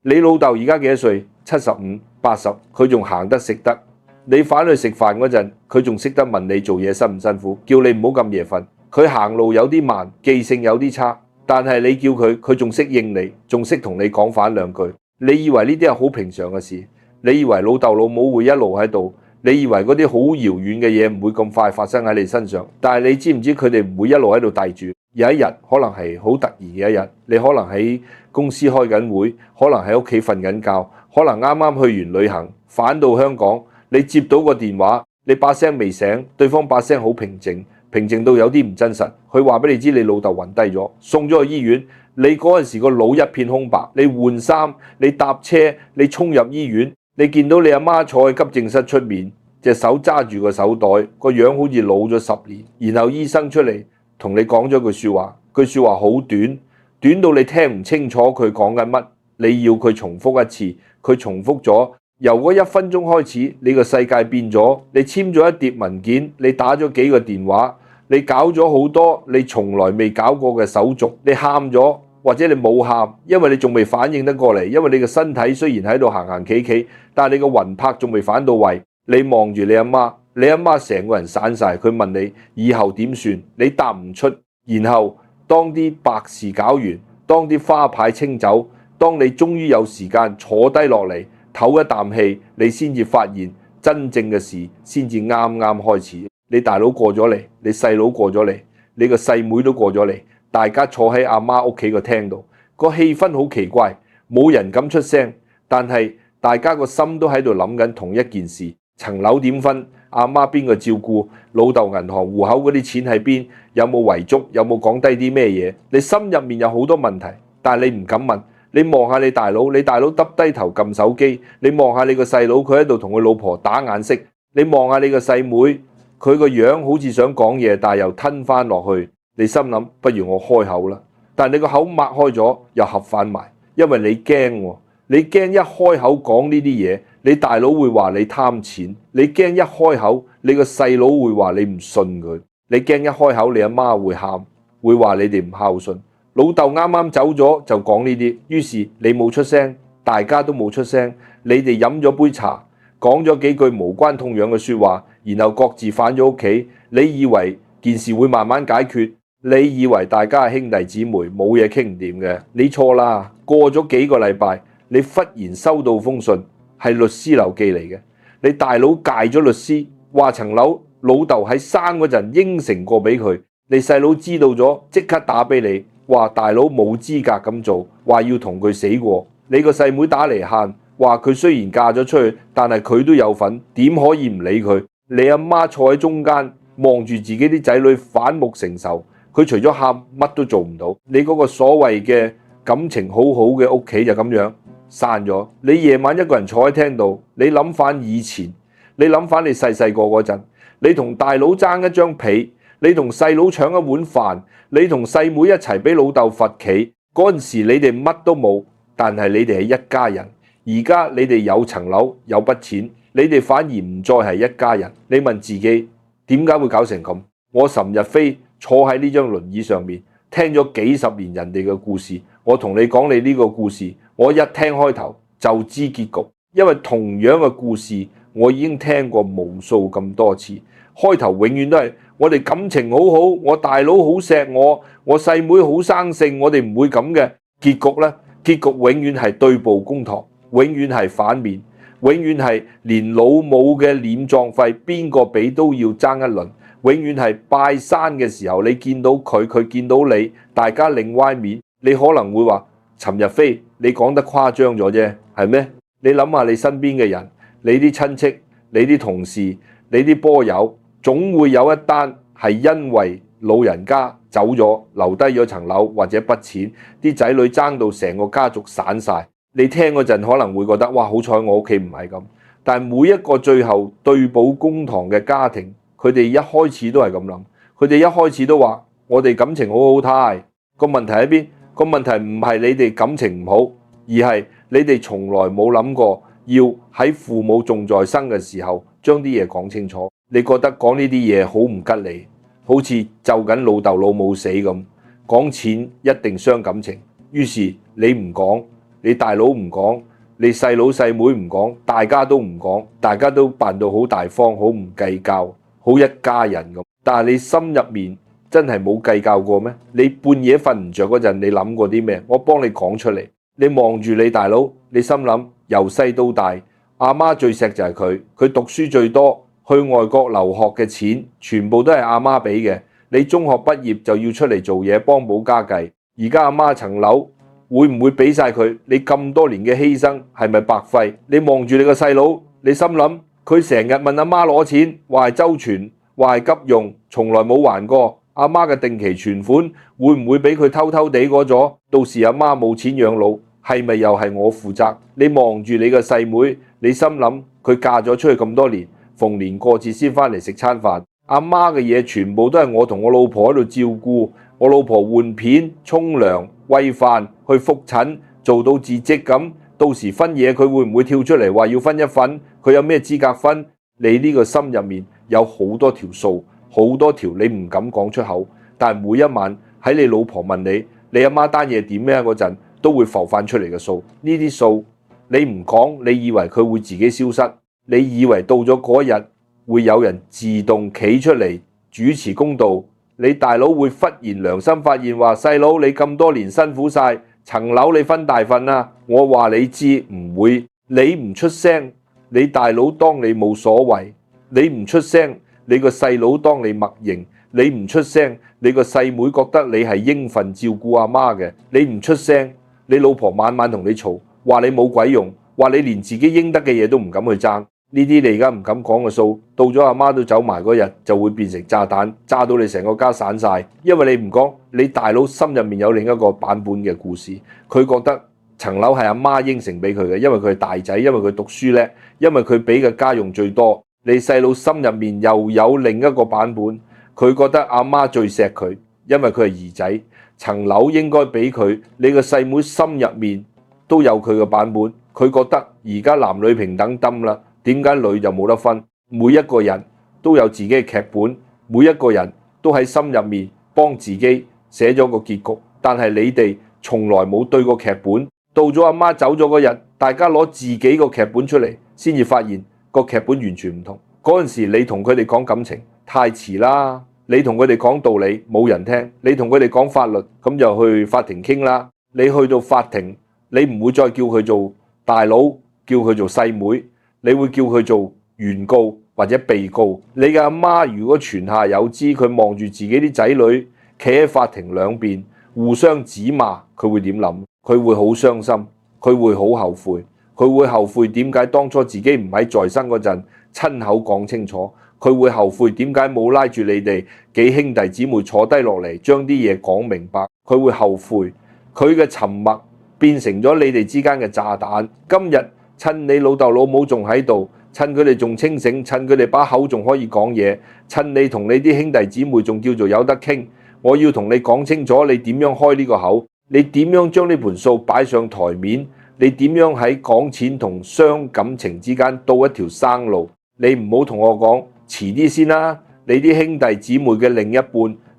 你老豆而家幾多歲？75、80，佢仲行得食得。你返去食飯嗰陣，佢仲識得問你做嘢辛唔辛苦，叫你唔好咁夜瞓。佢行路有啲慢，記性有啲差，但係你叫佢，佢仲識應你，仲識同你講返兩句。你以為呢啲係好平常嘅事？你以為老豆老母會一路喺度？你以為嗰啲好遙遠嘅嘢唔會咁快發生喺你身上？但係你知唔知佢哋唔會一路喺度遞住？有一日可能係好突然嘅一日，你可能喺公司開緊會，可能喺屋企瞓緊覺，可能啱啱去完旅行，返到香港，你接到個電話，你把聲未醒，對方把聲好平靜，平靜到有啲唔真實。佢話俾你知你老豆暈低咗，送咗去醫院。你嗰陣時個腦一片空白，你換衫，你搭車，你衝入醫院，你見到你阿媽坐喺急症室出面，隻手揸住個手袋，個樣好似老咗10年。然後醫生出嚟同你講咗句説話，句説話好短，短到你聽唔清楚佢講緊乜。你要佢重複一次，佢重複咗。由嗰1分鐘開始，你個世界變咗。你簽咗一疊文件，你打咗幾個電話，你搞咗好多你從來未搞過嘅手續。你喊咗，或者你冇喊，因為你仲未反應得過嚟。因為你個身體雖然喺度行行企企，但係你個魂魄仲未返到位。你望住你阿媽，你阿媽成個人散晒。佢問你以後點算，你答唔出。然後當啲白事搞完，當啲花牌清走，當你終於有時間坐低落嚟唞一啖氣，你先至發現真正嘅事先至啱啱開始。你大佬過咗嚟，你細佬過咗嚟，你個細妹都過咗嚟，大家坐喺阿媽屋企個廳度，個氣氛好奇怪，冇人敢出聲，但係大家個心都喺度諗緊同一件事。層樓點分？阿媽邊個照顧？老豆銀行戶口嗰啲錢喺邊？有冇遺囑？有冇講低啲咩嘢？你心入面有好多問題，但係你唔敢問。你望下你大佬，你大佬耷低頭撳手機。你望下你個細佬，佢喺度同佢老婆打眼色。你望下你個細妹，佢個樣好似想講嘢，但係又吞翻落去。你心諗，不如我開口啦。但係你個口擘開咗，又合翻埋，因為你驚喎。你驚一開口講呢啲嘢，你大佬會話你貪錢；你驚一開口，你個細佬會話你唔信佢；你驚一開口，你阿媽會喊，會話你哋唔孝順。老豆啱啱走咗就講呢啲，於是你冇出聲，大家都冇出聲。你哋飲咗杯茶，講咗幾句無關痛癢嘅説話，然後各自返咗屋企。你以為件事會慢慢解決？你以為大家係兄弟姊妹，冇嘢傾唔掂嘅？你錯啦！過咗幾個禮拜，你忽然收到封信，係律師樓寄嚟嘅。你大佬戒咗律師，話層樓老豆喺生嗰陣應承過俾佢。你細佬知道咗，即刻打俾你，話大佬冇資格咁做，話要同佢死過。你個細妹打嚟喊，話佢雖然嫁咗出去，但係佢都有份，點可以唔理佢？你阿媽坐喺中間，望住自己啲仔女反目成仇，佢除咗喊乜都做唔到。你嗰個所謂嘅感情好好嘅屋企就咁樣散咗。你夜晚一個人坐喺廳度，你諗翻以前，你諗翻你細細個嗰陣，你同大佬爭一張被，你同細佬搶一碗飯，你同細妹一齊俾老豆罰企。嗰陣時你哋乜都冇，但係你哋係一家人。而家你哋有層樓有筆錢，你哋反而唔再係一家人。你問自己點解會搞成咁？我岑日飛坐喺呢張輪椅上面，聽咗幾十年人哋嘅故事，我同你講你呢個故事，我一聽開頭就知結局，因為同樣嘅故事我已經聽過無數咁多次。開頭永遠都係我哋感情好好，我大佬好錫我，我細妹好生性，我哋唔會咁嘅。結局呢？結局永遠係對簿公堂，永遠係反面，永遠係連老母嘅殮葬費邊個俾都要爭一輪，永遠係拜山嘅時候你見到佢，佢見到你，大家另歪面。你可能會話岑日飛，你講得誇張咗啫，係咩？你諗下你身邊嘅人，你啲親戚，你啲同事，你啲波友，總會有一單係因為老人家走咗，留低咗層樓或者筆錢，啲仔女爭到成個家族散晒。你聽嗰陣可能會覺得哇，好彩我屋企唔係咁。但係每一個最後對簿公堂嘅家庭，佢哋一開始都係咁諗，佢哋一開始都話我哋感情好好態。個問題喺邊？個問題唔係你哋感情唔好，而係你哋從來冇諗過要喺父母仲在生嘅時候將啲嘢講清楚。你覺得講呢啲嘢好唔吉利，好似就緊老豆老母死咁，講錢一定傷感情。於是你唔講，你大佬唔講，你細佬細妹唔講，大家都唔講，大家都扮到好大方，好唔計較，好一家人咁。但係你心入面真係冇計較過咩？你半夜瞓唔着嗰陣，你諗過啲咩？我幫你講出嚟。你望住你大佬，你心諗由細到大，阿媽最錫就係佢，佢讀書最多，去外國留學嘅錢全部都係阿媽俾嘅。你中學畢業就要出嚟做嘢幫補家計，而家阿媽層樓會唔會俾晒佢？你咁多年嘅犧牲係咪白費？你望住你個細佬，你心諗佢成日問阿媽攞錢，話係周全，話係急用，從來冇還過。阿媽嘅定期存款會唔會俾佢偷偷地攞咗？到時阿媽冇錢養老，係咪又係我負責？你望住你個細妹，你心諗佢嫁咗出去咁多年，逢年過節先返嚟食餐飯。阿媽嘅嘢全部都係我同我老婆喺度照顧，我老婆換片、沖涼、餵飯、去覆診，做到字跡咁。到時分嘢佢會唔會跳出嚟話要分一份？佢有咩資格分？你呢個心入面有好多條數，好多條你唔敢講出口，但係每一晚喺你老婆問你阿媽單嘢點咩嗰陣，都會浮翻出嚟嘅數。呢啲數你唔講，你以為佢會自己消失？你以為到咗嗰日會有人自動企出嚟主持公道？你大佬會忽然良心發現話細佬你咁多年辛苦晒，層樓你分大份啦。我話你知唔會，你唔出聲，你大佬當你冇所謂，你唔出聲，你個細佬當你默認，你唔出聲，你個細妹覺得你係應份照顧阿媽嘅，你唔出聲，你老婆晚晚同你嘈，話你冇鬼用，話你連自己應得嘅嘢都唔敢去爭。呢啲你而家唔敢講嘅數，到咗阿媽都走埋嗰日，就會變成炸彈，炸到你成個家散晒。因為你唔講，你大佬心入面有另一個版本嘅故事，佢覺得層樓係阿媽應承俾佢嘅，因為佢係大仔，因為佢讀書叻，因為佢俾嘅家用最多。你細佬心入面又有另一個版本，佢覺得阿媽最錫佢，因為佢係兒仔，層樓應該俾佢。你個細妹心入面都有佢嘅版本，佢覺得而家男女平等燈啦。點解女就冇得分？每一個人都有自己嘅劇本，每一個人都喺心入面幫自己寫咗個結局。但係你哋從來冇對過劇本。到咗阿媽走咗嗰日，大家攞自己個劇本出嚟，先至發現個劇本完全唔同。嗰陣時你同佢哋講感情太遲啦，你同佢哋講道理冇人聽，你同佢哋講法律咁就去法庭傾啦。你去到法庭，你唔會再叫佢做大佬，叫佢做細妹。你會叫佢做原告或者被告。你嘅阿媽如果泉下有知，佢望住自己啲仔女企喺法庭兩邊互相指罵，佢會點諗？佢會好傷心，佢會好後悔，佢會後悔點解當初自己唔喺在生嗰陣親口講清楚，佢會後悔點解冇拉住你哋幾兄弟姊妹坐低落嚟將啲嘢講明白，佢會後悔，佢嘅沉默變成咗你哋之間嘅炸彈。今日趁你老豆老母仲喺度，趁佢哋仲清醒，趁佢哋把口仲可以講嘢，趁你同你啲兄弟姊妹仲叫做有得傾，我要同你講清楚，你點樣開呢個口，你點樣將呢盤數擺上台面，你點樣喺講錢同傷感情之間到一條生路。你唔好同我講遲啲先啦，你啲兄弟姊妹嘅另一半，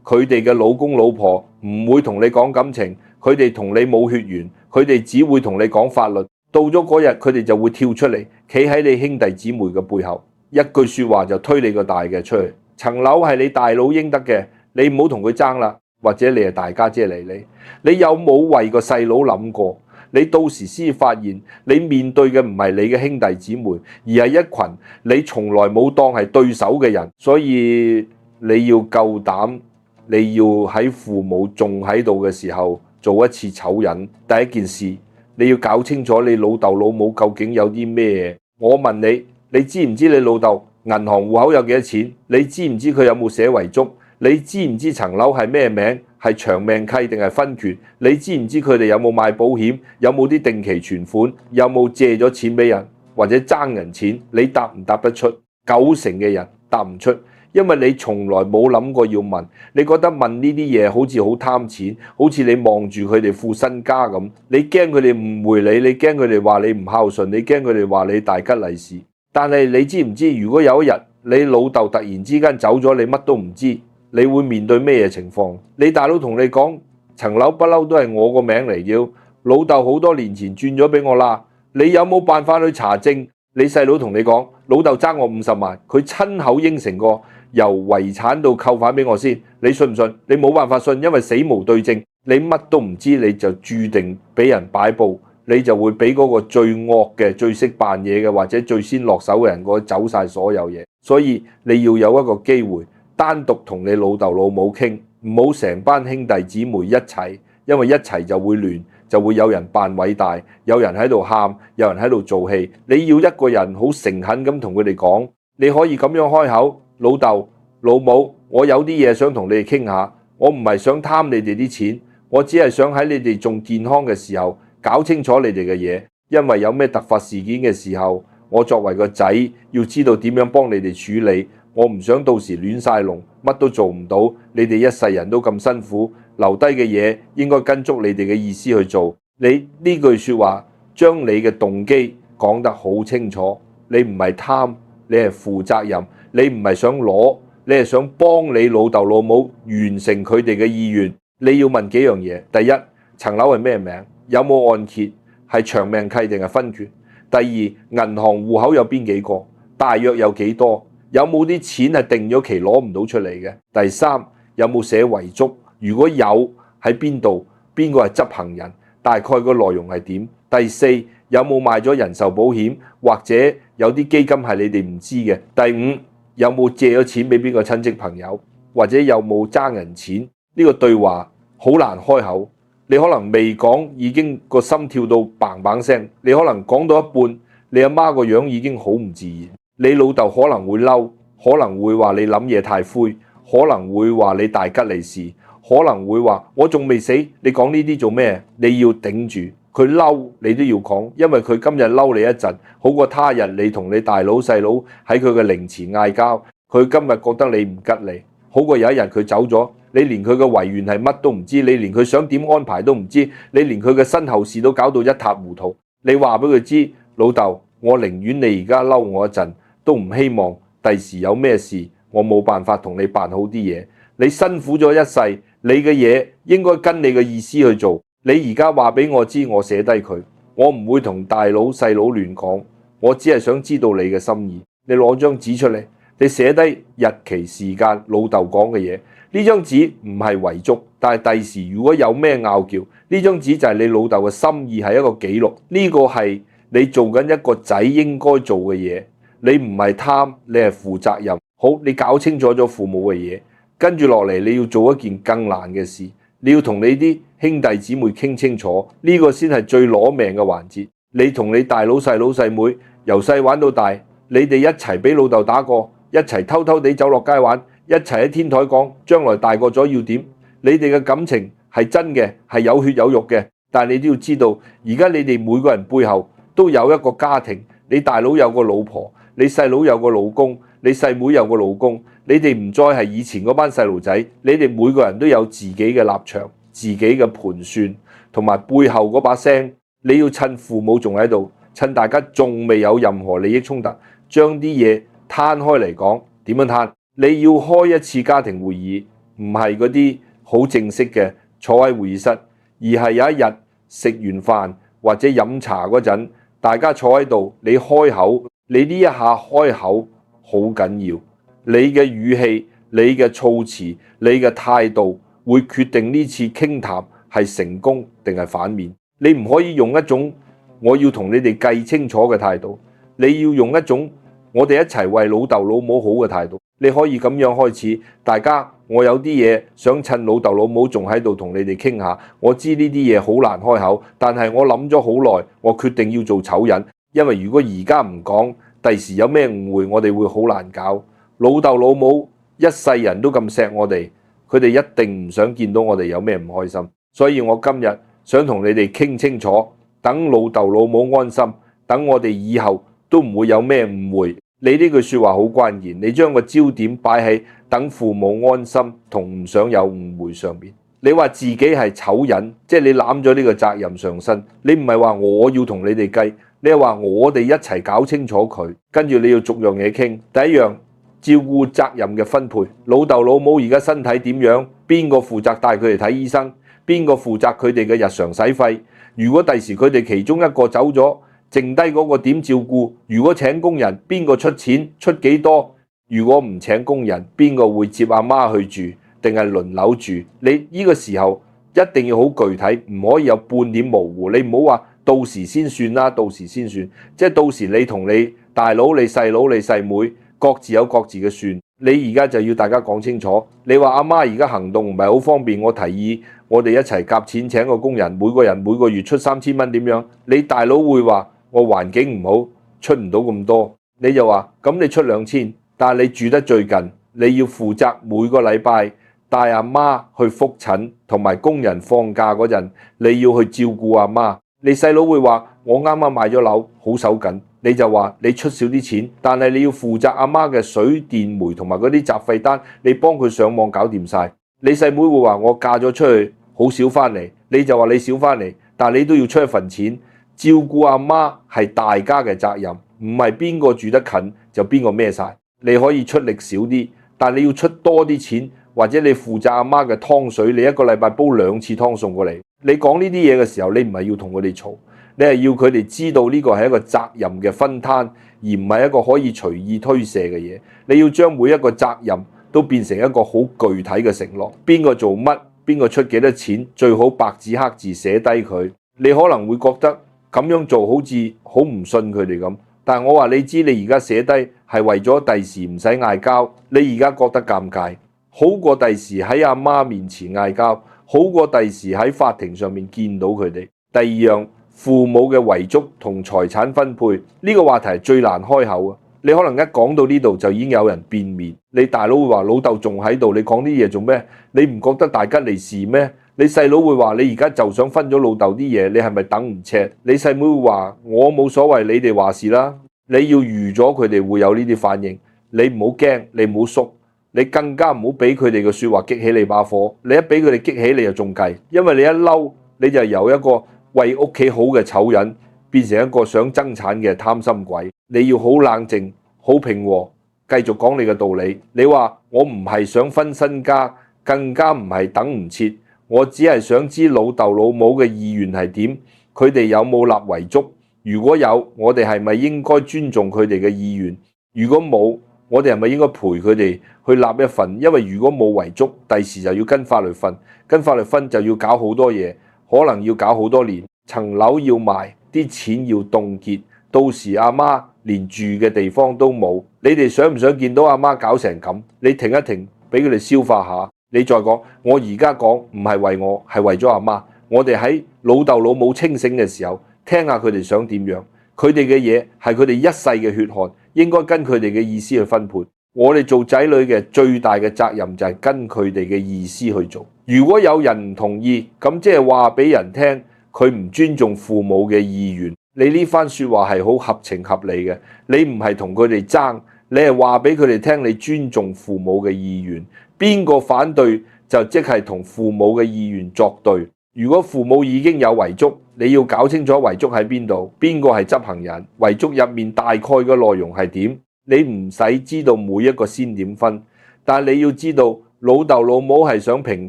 佢哋嘅老公老婆唔會同你講感情，佢哋同你冇血緣，佢哋只會同你講法律。到咗嗰日，佢哋就會跳出嚟，企喺你兄弟姊妹嘅背後，一句說話就推你個大嘅出去。層樓係你大佬應得嘅，你唔好同佢爭啦。或者你係大家姐嚟，你有冇為個細佬諗過？你到時先發現，你面對嘅唔係你嘅兄弟姊妹，而係一群你從來冇當係對手嘅人。所以你要夠膽，你要喺父母仲喺度嘅時候做一次醜人。第一件事，你要搞清楚你老豆老母究竟有啲咩？我問你，你知唔知你老豆銀行戶口有幾多錢？你知唔知佢有冇寫遺囑？你知唔知層樓係咩名？係長命契定係分權？你知唔知佢哋有冇買保險？有冇啲定期存款？有冇借咗錢俾人或者爭人錢？你答唔答得出？90%嘅人答唔出，因為你從來冇諗過要問。你覺得問呢啲嘢好似好貪錢，好似你望住佢哋副身家咁，你驚佢哋誤會你，你驚佢哋話你唔孝順，你驚佢哋話你大吉利是。但係你知唔知，如果有一日你老豆突然之間走咗，你乜都唔知，你會面對咩嘢情況？你大佬同你講層樓不嬲都係我個名嚟，要老豆好多年前轉咗俾我啦，你有冇辦法去查證？你細佬同你講，老豆爭我50萬，佢親口應承過由遺產到扣返俾我先，你信唔信？你冇辦法信，因為死無對證，你乜都唔知，你就注定俾人擺佈，你就會俾嗰個最惡嘅、最識扮嘢嘅或者最先落手嘅人走晒所有嘢。所以你要有一個機會單獨同你老豆老母傾，唔好成班兄弟姊妹一齊，因為一齊就會亂，就會有人扮偉大，有人喺度喊，有人喺度做戲。你要一個人好誠懇咁同佢哋講，你可以咁樣開口，老豆老母，我有啲嘢想同你哋傾下，我唔係想貪你哋啲錢，我只係想喺你哋仲健康嘅時候搞清楚你哋嘅嘢，因為有咩突發事件嘅時候，我作為個仔要知道點樣幫你哋處理，我唔想到時亂晒龍，乜都做唔到，你哋一世人都咁辛苦，留低嘅嘢應該跟足你哋嘅意思去做。你呢句說話將你嘅動機講得好清楚，你唔係貪，你係負責任，你唔係想攞，你係想幫你老豆老母完成佢哋嘅意願。你要問幾樣嘢，第一，層樓係咩名？有冇按揭？係長命契定係分權？第二，銀行戶口有邊幾個？大約有幾多？有冇啲錢係定咗期攞唔到出嚟嘅？第三，有冇寫遺囑？如果有，喺邊度？邊個係執行人？大概個內容係點？第四，有冇買咗人壽保險？或者有啲基金係你哋唔知嘅？第五，有冇借咗錢俾邊個親戚朋友？或者有冇爭人錢？呢個對話好難開口，你可能未講已經個心跳到砰砰聲，你可能講到一半，你阿媽個樣已經好唔自然，你老豆可能會嬲，可能會話你諗嘢太灰，可能會話你大吉利是，可能會話我仲未死，你講呢啲做咩？你要頂住，佢嬲你都要講，因為佢今日嬲你一陣，好過他日你同你大佬細佬喺佢嘅靈前嗌交，佢今日覺得你唔吉利，好過有一日佢走咗，你連佢嘅遺願係乜都唔知，你連佢想點安排都唔知，你連佢嘅身後事都搞到一塌糊塗。你話俾佢知，老豆，我寧願你而家嬲我一陣，都唔希望第時有咩事，我冇辦法同你辦好啲嘢。你辛苦咗一世，你嘅嘢應該跟你嘅意思去做。你而家話俾我知，我寫低佢，我唔會同大佬細佬亂講，我只係想知道你嘅心意。你攞張紙出嚟，你寫低日期時間，老豆講嘅嘢。呢張紙唔係遺囑，但係第時如果有咩拗撬，呢張紙就係你老豆嘅心意，係一個記錄。呢個係你做緊一個仔應該做嘅嘢。你唔係貪，你係負責任。好，你搞清楚咗父母嘅嘢，跟住落嚟你要做一件更難嘅事，你要同你啲兄弟姊妹傾清楚，呢個先係最攞命嘅環節。你同你大佬細佬細妹由細玩到大，你哋一齊俾老豆打過，一齊偷偷地走落街玩，一齊喺天台講將來大個咗要點。你哋嘅感情係真嘅，係有血有肉嘅，但係你都要知道，而家你哋每個人背後都有一個家庭，你大佬有個老婆，你細佬有個老公，你細妹有個老公，你哋唔再係以前嗰班細路仔，你哋每個人都有自己嘅立場、自己嘅盤算，同埋背後嗰把聲。你要趁父母仲喺度，趁大家仲未有任何利益衝突，將啲嘢攤開嚟講。點樣攤？你要開一次家庭會議，唔係嗰啲好正式嘅坐喺會議室，而係有一日食完飯或者飲茶嗰陣，大家坐喺度，你開口，你呢一下開口好緊要，你嘅語氣、你嘅措辭、你嘅態度會決定呢次傾談係成功定係反面。你唔可以用一種我要同你哋計清楚嘅態度，你要用一種我哋一齊為老豆老母好嘅態度。你可以咁樣開始，大家，我有啲嘢想趁老豆老母仲喺度同你哋傾下。我知呢啲嘢好難開口，但係我諗咗好耐，我決定要做醜人，因為如果而家唔講，第時有咩誤會，我哋會好難搞。老豆老母一世人都咁錫我哋，佢哋一定唔想見到我哋有咩唔開心。所以我今日想同你哋傾清楚，等老豆老母安心，等我哋以後都唔會有咩誤會。你呢句說話好關鍵，你將個焦點擺喺等父母安心同唔想有誤會上面。你話自己係醜人，即係你攬咗呢個責任上身。你唔係話我要同你哋計，你係話我哋一齊搞清楚佢，跟住你要逐樣嘢傾。第一樣，照顧責任嘅分配。老豆老母而家身體點樣？邊個負責帶佢哋睇醫生？邊個負責佢哋嘅日常使費？如果第時佢哋其中一個走咗，剩低嗰個點照顧？如果請工人，邊個出錢？出幾多？如果唔請工人，邊個會接阿媽去住？定係輪流住？你呢個時候一定要好具體，唔可以有半點模糊。你唔好話到時先算啦，到時先算，即係到時你同你大佬、你細佬、你細妹各自有各自嘅算。你而家就要大家講清楚。你話阿媽而家行動唔係好方便，我提議我哋一齊夾錢請個工人，每個人每個月出3000蚊點樣？你大佬會話我環境唔好，出唔到咁多，你就話咁你出2000，但係你住得最近，你要負責每個禮拜帶阿媽去覆診，同埋工人放假嗰陣你要去照顧阿媽。你細佬會話我啱啱買咗樓，好手緊。你就話你出少啲錢，但係你要負責阿媽嘅水電煤同埋嗰啲雜費單，你幫佢上網搞掂晒。你細妹會話我嫁咗出去好少翻嚟，你就話你少翻嚟，但係你都要出一份錢。照顧阿媽係大家嘅責任，唔係邊個住得近就邊個孭晒。你可以出力少啲，但你要出多啲錢，或者你負責阿媽嘅湯水，你一個禮拜煲2次湯送過嚟。你講呢啲嘢嘅時候，你唔係要同佢哋嘈，你係要佢哋知道呢個係一個責任嘅分攤，而唔係一個可以隨意推卸嘅嘢。你要將每一個責任都變成一個好具體嘅承諾，邊個做乜，邊個出幾多錢，最好白紙黑字寫低佢。你可能會覺得咁樣做好似好唔信佢哋咁，但係我話你知，你而家寫低係為咗第時唔使嗌交，你而家覺得尷尬，好過第時喺阿媽面前嗌交，好過第時喺法庭上面見到佢哋。第二樣，父母嘅遺囑同財產分配呢個話題係最難開口啊！你可能一講到呢度就已經有人變面。你大佬會話老豆仲喺度，你講啲嘢做咩？你唔覺得大吉利是咩？你細佬會話你而家就想分咗老豆啲嘢，你係咪等唔切？你細妹會話我冇所謂，你哋話事啦。你要預咗佢哋會有呢啲反應，你唔好驚，你唔好縮，你更加唔好俾佢哋嘅説話激起你把火。你一俾佢哋激起，你就中計，因為你一嬲你就由一個為屋企好嘅醜人變成一個想爭產嘅貪心鬼。你要好冷靜、好平和，繼續講你嘅道理。你話我唔係想分身家，更加唔係等唔切，我只係想知老豆老母嘅意願係點，佢哋有冇立遺囑？如果有，我哋係咪應該尊重佢哋嘅意願？如果冇，我哋係咪應該陪佢哋去立一份？因為如果冇遺囑，第時就要跟法律分，跟法律分就要搞好多嘢，可能要搞好多年，層樓要賣，啲錢要凍結，到時阿媽連住嘅地方都冇。你哋想唔想見到阿媽搞成咁？你停一停，俾佢哋消化下，你再講。我而家講唔係為我，係為咗阿媽。我哋喺老豆老母清醒嘅時候，聽下佢哋想點樣。佢哋嘅嘢係佢哋一世嘅血汗，應該跟佢哋嘅意思去分配。我哋做仔女嘅最大嘅責任就係跟佢哋嘅意思去做。如果有人唔同意，咁即係話俾人聽佢唔尊重父母嘅意願。你呢番說話係好合情合理嘅，你唔係同佢哋爭，你係話俾佢哋聽你尊重父母嘅意願。邊個反對就即係同父母嘅意願作對。如果父母已經有遺囑，你要搞清楚遺囑喺邊度，邊個係執行人，遺囑入面大概嘅內容係點。你唔使知道每一個先點分，但係你要知道老豆老母係想平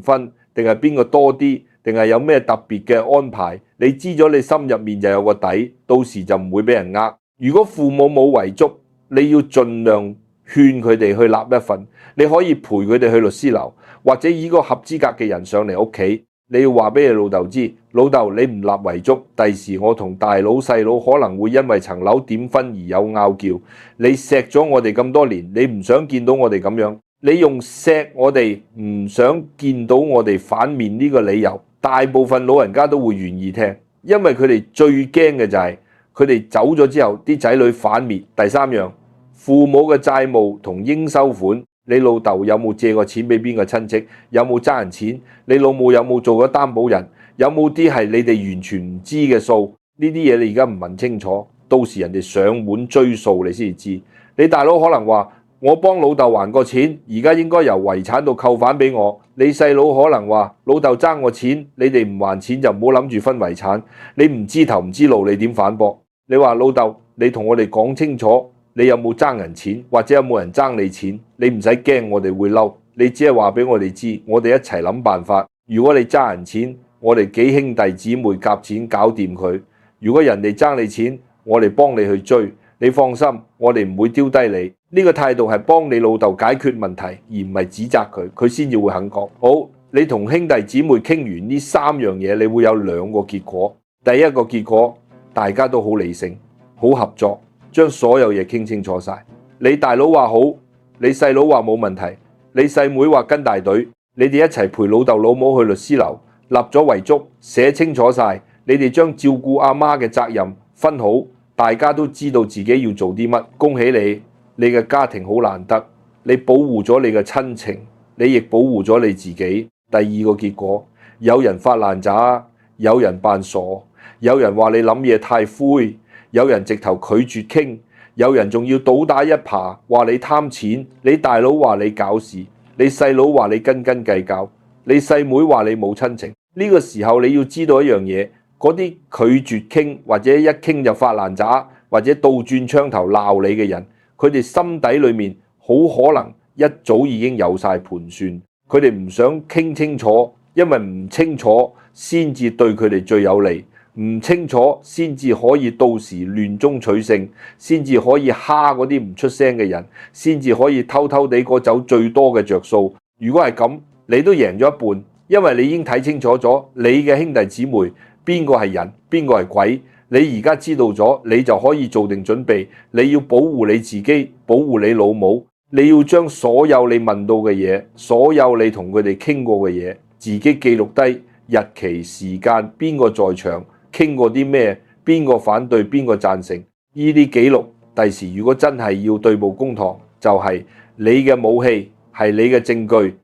分，定係邊個多啲，定係有咩特別嘅安排。你知咗，你心入面就有個底，到時就唔會俾人呃。如果父母冇遺囑，你要盡量勸佢哋去立一份。你可以陪佢哋去律師樓，或者以個合資格嘅人上嚟屋企。你要話俾你老豆知，老豆你唔立遺囑，第時我同大佬細佬可能會因為層樓點分而有拗撬。你錫咗我哋咁多年，你唔想見到我哋咁樣，你用錫我哋唔想見到我哋反面呢個理由，大部分老人家都會願意聽，因為佢哋最驚嘅就係佢哋走咗之後啲仔女反面。第三樣，父母嘅債務同應收款。你老豆有冇借過錢俾邊個親戚？有冇爭人錢？你老母有冇做過擔保人？有冇啲係你哋完全唔知嘅數？呢啲嘢你而家唔問清楚，到時人哋上門追數你先至知。你大佬可能話我幫老豆還過錢，而家應該由遺產度扣返俾我。你細佬可能話老豆爭我錢，你哋唔還錢就唔好諗住分遺產。你唔知頭唔知路，你點反駁？你話老豆，你同我哋講清楚。你有冇爭人錢，或者有冇人爭你錢？你唔使驚我哋會嬲，你只係話俾我哋知，我哋一齊諗辦法。如果你爭人錢，我哋幾兄弟姊妹夾錢搞掂佢。如果人哋爭你錢，我哋幫你去追，你放心，我哋唔會丟低你。呢個態度係幫你老豆解決問題，而唔係指責佢，佢先至會肯講。好，你同兄弟姊妹傾完呢3樣嘢，你會有2個結果。第一個結果，大家都好理性，好合作，將所有嘢傾清楚晒。你大佬話好，你細佬話冇問題，你細妹話跟大隊，你哋一齊陪老豆老母去律師樓，立咗遺囑，寫清楚晒，你哋將照顧阿媽嘅責任分好，大家都知道自己要做啲乜。恭喜你，你嘅家庭好難得，你保護咗你嘅親情，你亦保護咗你自己。第二個結果，有人發爛渣，有人扮傻，有人話你諗嘢太灰，有人直頭拒絕傾，有人仲要倒打一耙，話你貪錢，你大佬話你搞事，你細佬話你斤斤計較，你細妹話你冇親情。呢個時候你要知道一樣嘢，嗰啲拒絕傾或者一傾就發爛渣或者倒轉槍頭鬧你嘅人，佢哋心底裏面好可能一早已經有晒盤算，佢哋唔想傾清楚，因為唔清楚先至對佢哋最有利，唔清楚先至可以到時亂中取勝，先至可以蝦嗰啲唔出聲嘅人，先至可以偷偷地過走最多嘅着數。如果係咁，你都贏咗一半，因為你已經睇清楚咗你嘅兄弟姊妹邊個係人，邊個係鬼。你而家知道咗，你就可以做定準備，你要保護你自己，保護你老母，你要將所有你問到嘅嘢，所有你同佢哋傾過嘅嘢，自己記錄低日期時間，邊個在場，傾過啲咩，邊個反對，邊個贊成，呢啲記錄第時如果真係要對簿公堂，就係你嘅武器，係你嘅證據。